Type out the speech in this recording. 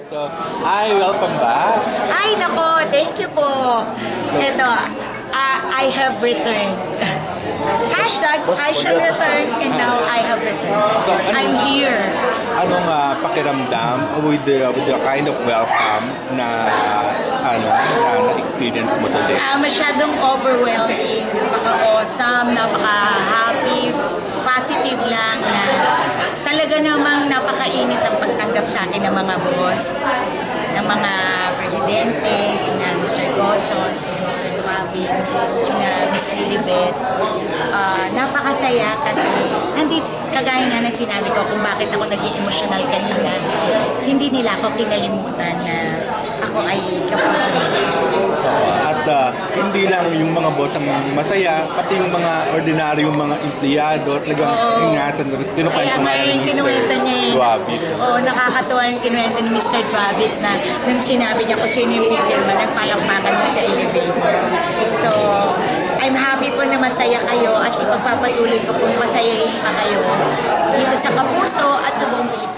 So, hi, welcome back. Ay, nako, thank you po. Ito, I have returned. Hashtag, I shall return, and now I have returned. I'm here. Anong pakiramdam with the kind of welcome na na-experience mo today? Masyadong overwhelming, napaka-awesome, napaka-happy, positive lang na talaga namang napakainit ang pagtanggap sa akin ng mga boss, ng mga presidente, sina Mr. Goson, sina Mr. Dumabi, sina Ms. Lilibet. Napakasaya kasi nandito, kagaya nga na sinabi ko kung bakit ako naging emotional kanina, hindi nila ako kinalimutan na ako ay kapuso nila. At hindi lang yung mga boss ang masaya, pati yung mga ordinaryong mga empleyado, talagang ingasan. Kinukwento nga ni Mr. Duabit. Oo, nakakatuwa yung kinuwento ni Mr. Duabit na nung sinabi niya kung sino yung pipirma, nagpalakpakan na sa elevator. So, I'm happy po na masaya kayo at ipagpapatuloy ko pong masayahin pa kayo dito sa Kapuso at sa buong Pilipinas.